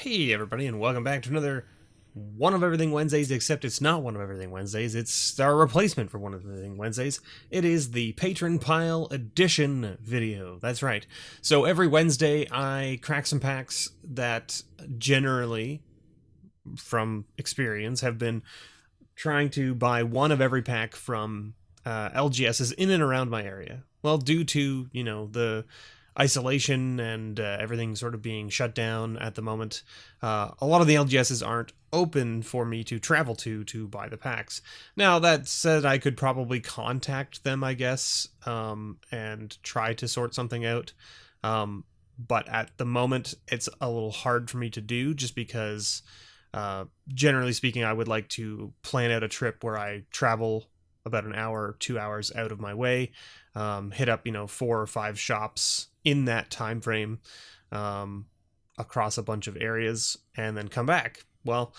Hey everybody, and welcome back to another One of Everything Wednesdays, except it's not One of Everything Wednesdays, it's our replacement for One of Everything Wednesdays. It is the Patron Pile Edition video. That's right. So every Wednesday I crack some packs that generally, from experience, have been trying to buy one of every pack from LGSs in and around my area. Well, due to, the isolation and everything sort of being shut down at the moment, a lot of the LGSs aren't open for me to travel to buy the packs. Now, that said, I could probably contact them, I guess, and try to sort something out. But at the moment, it's a little hard for me to do just because, generally speaking, I would like to plan out a trip where I travel about an hour, 2 hours out of my way, hit up, 4 or 5 shops in that time frame, across a bunch of areas, and then come back. Well,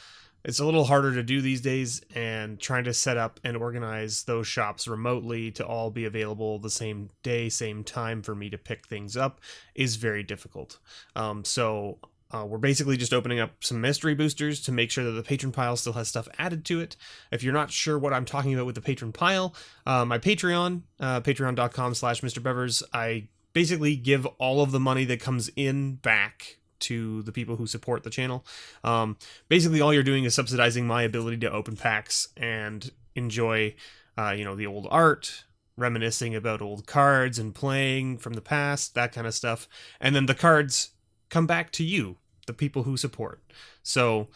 it's a little harder to do these days, and trying to set up and organize those shops remotely to all be available the same day, same time for me to pick things up is very difficult. So we're basically just opening up some mystery boosters to make sure that the patron pile still has stuff added to it. If you're not sure what I'm talking about with the patron pile, my Patreon, patreon.com/MrBevers, I basically give all of the money that comes in back to the people who support the channel. Basically, all you're doing is subsidizing my ability to open packs and enjoy, the old art, reminiscing about old cards and playing from the past, that kind of stuff. And then the cards come back to you, the people who support. So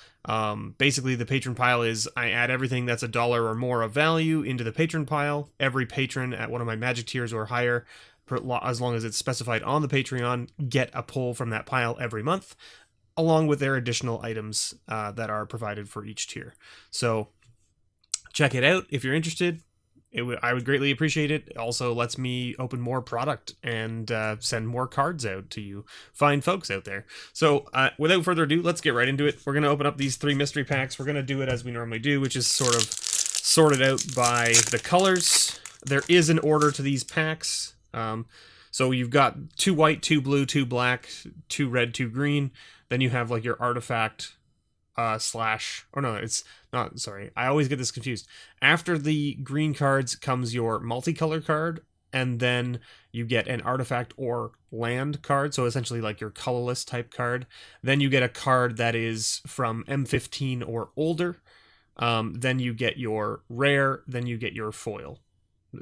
basically the patron pile is I add everything that's $1 or more of value into the patron pile. Every patron at one of my magic tiers or higher, as long as it's specified on the Patreon, get a pull from that pile every month, along with their additional items that are provided for each tier. So check it out if you're interested. I would greatly appreciate it. It also lets me open more product and send more cards out to you fine folks out there. So without further ado, let's get right into it. We're going to open up these 3 mystery packs. We're going to do it as we normally do, which is sort of sorted out by the colors. There is an order to these packs. So you've got 2 white, 2 blue, 2 black, 2 red, 2 green. Then you have like your artifact it's not, sorry, I always get this confused. After the green cards comes your multicolor card, and then you get an artifact or land card, so essentially like your colorless type card. Then you get a card that is from M15 or older. Then you get your rare, then you get your foil.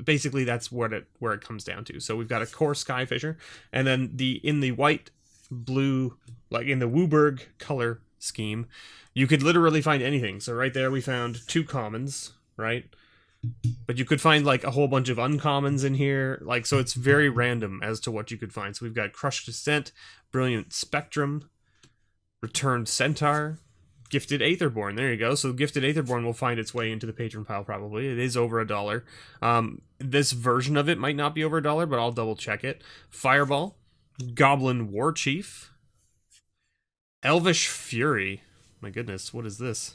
Basically, that's where it comes down to. So we've got a core Skyfisher, and then in the white, blue, like in the WUBRG color scheme, you could literally find anything. So right there we found 2 commons, right? But you could find like a whole bunch of uncommons in here. Like, so it's very random as to what you could find. So we've got Crushed Descent, Brilliant Spectrum, Returned Centaur, Gifted Aetherborn. There you go. So Gifted Aetherborn will find its way into the patron pile probably. It is over $1. This version of it might not be over $1, but I'll double check it. Fireball, Goblin Warchief, Elvish Fury. My goodness, what is this?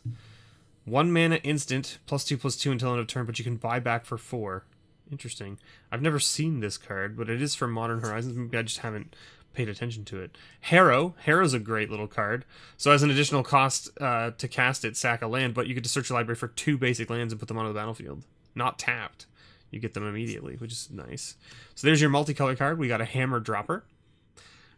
1 mana instant, +2/+2 until end of turn, but you can buy back for 4. Interesting. I've never seen this card, but it is from Modern Horizons. Maybe I just haven't paid attention to it. Harrow's a great little card. So as an additional cost to cast it, sack a land, but you get to search your library for 2 basic lands and put them onto the battlefield. Not tapped. You get them immediately, which is nice. So there's your multicolor card. We got a Hammer Dropper.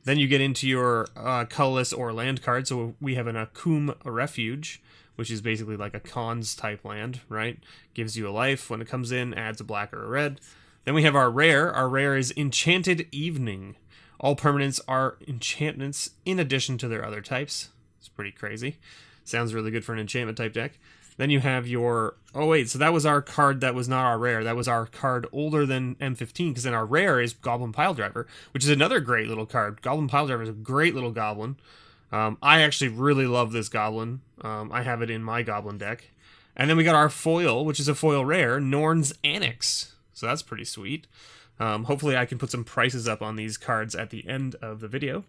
Then you get into your colorless or land card. So we have an Akum Refuge, which is basically like a Khans type land, right? Gives you a life. When it comes in, adds a black or a red. Then we have our rare. Our rare is Enchanted Evening. All permanents are enchantments in addition to their other types. It's pretty crazy. Sounds really good for an enchantment type deck. Then you have your... Oh, wait. So that was our card that was not our rare. That was our card older than M15, because then our rare is Goblin Piledriver, which is another great little card. Goblin Piledriver is a great little goblin. I actually really love this goblin. I have it in my goblin deck. And then we got our foil, which is a foil rare, Norn's Annex. So that's pretty sweet. Hopefully I can put some prices up on these cards at the end of the video.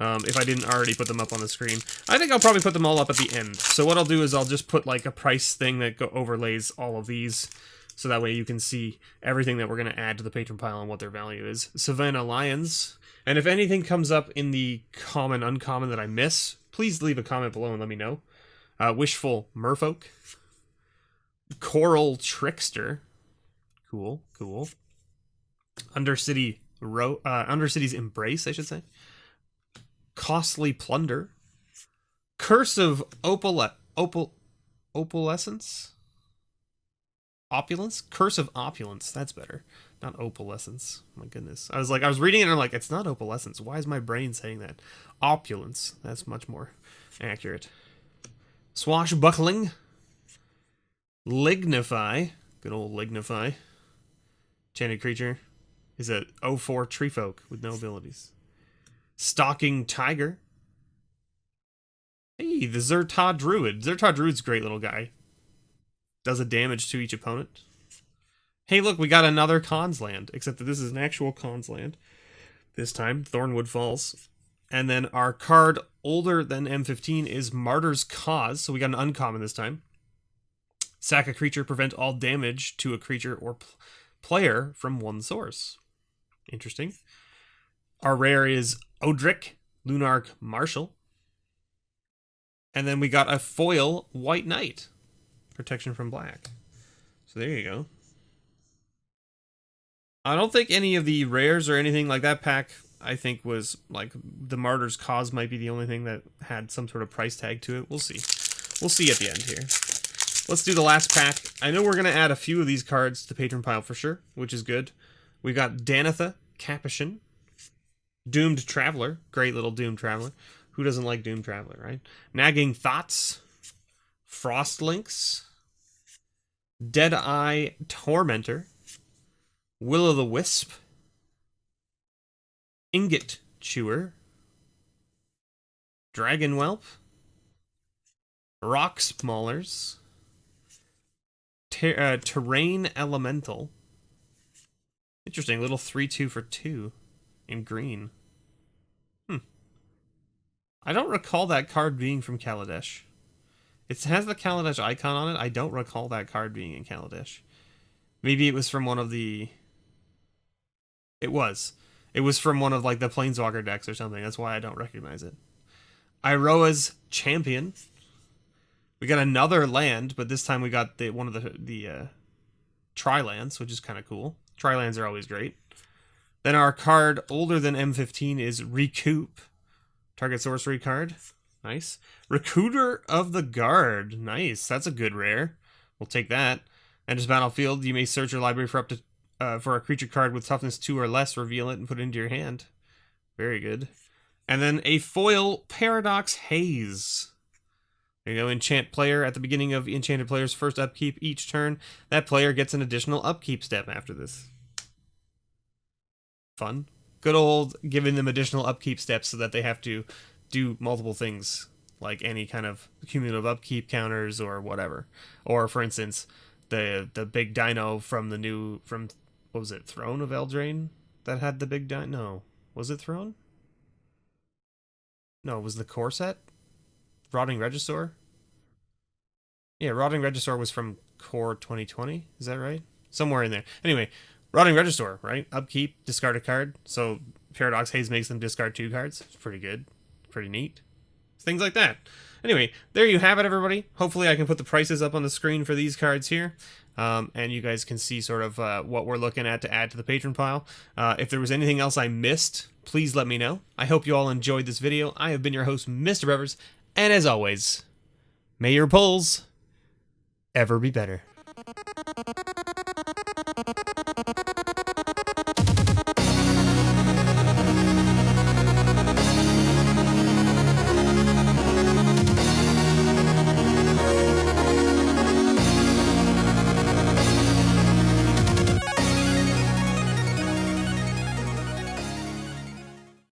If I didn't already put them up on the screen. I think I'll probably put them all up at the end. So what I'll do is I'll just put like a price thing that overlays all of these. So that way you can see everything that we're going to add to the patron pile and what their value is. Savannah Lions. And if anything comes up in the common, uncommon that I miss, please leave a comment below and let me know. Wishful Merfolk. Coral Trickster. Cool, cool. Undercity's Embrace, I should say. Costly Plunder. Curse of Opalescence? Opulence? Curse of Opulence. That's better. Not Opalescence. My goodness. I was reading it and I'm like, it's not Opalescence. Why is my brain saying that? Opulence. That's much more accurate. Swashbuckling. Lignify. Good old Lignify. Enchanted creature is a 0/4 tree folk with no abilities. Stalking Tiger. Hey, the Zerta Druid. Zerta Druid's a great little guy. Does a damage to each opponent. Hey, look, we got another Khans land, except that this is an actual Khans land. This time, Thornwood Falls. And then our card older than M15 is Martyr's Cause, so we got an uncommon this time. Sack a creature, prevent all damage to a creature or player from one source. Interesting. Our rare is Odric, Lunarch Marshal. And then we got a foil White Knight. Protection from black. So there you go. I don't think any of the rares or anything like that pack, I think was like the Martyr's Cause might be the only thing that had some sort of price tag to it. We'll see. We'll see at the end here. Let's do the last pack. I know we're going to add a few of these cards to the patron pile for sure, which is good. We got Danitha Capuchin. Doomed Traveler. Great little Doomed Traveler. Who doesn't like Doomed Traveler, right? Nagging Thoughts. Frostlinks. Deadeye Tormentor. Will-o'-the-Wisp. Ingot Chewer. Dragon Whelp. Rock Maulers. Terrain Elemental. Interesting, little 3/2 for 2 in green. I don't recall that card being from Kaladesh. It has the Kaladesh icon on it. I don't recall that card being in Kaladesh. Maybe it was from one of the... It was. It was from one of like the Planeswalker decks or something. That's why I don't recognize it. Iroa's Champion. We got another land, but this time we got one of the Tri-lands, which is kind of cool. Tri-lands are always great. Then our card older than M15 is Recoup. Target sorcery card. Nice. Recruiter of the Guard. Nice. That's a good rare. We'll take that. Enters battlefield. You may search your library for up to for a creature card with toughness 2 or less. Reveal it and put it into your hand. Very good. And then a foil Paradox Haze. There you go. Enchant player at the beginning of enchanted player's first upkeep each turn. That player gets an additional upkeep step after this. Fun. Good old giving them additional upkeep steps so that they have to do multiple things, like any kind of cumulative upkeep counters or whatever. Or for instance, the big dino from what was it, Throne of Eldraine that had the big dino? No. Was it Throne? No, it was the core set? Rotting Regisaur? Yeah, Rotting Regisaur was from Core 2020. Is that right? Somewhere in there. Anyway, Rotting Regisaur, right? Upkeep, discard a card. So Paradox Haze makes them discard 2 cards. It's pretty good. Pretty neat. Things like that. Anyway, there you have it, everybody. Hopefully I can put the prices up on the screen for these cards here. And you guys can see sort of what we're looking at to add to the patron pile. If there was anything else I missed, please let me know. I hope you all enjoyed this video. I have been your host, Mr. Bevers. And as always, may your pulls ever be better.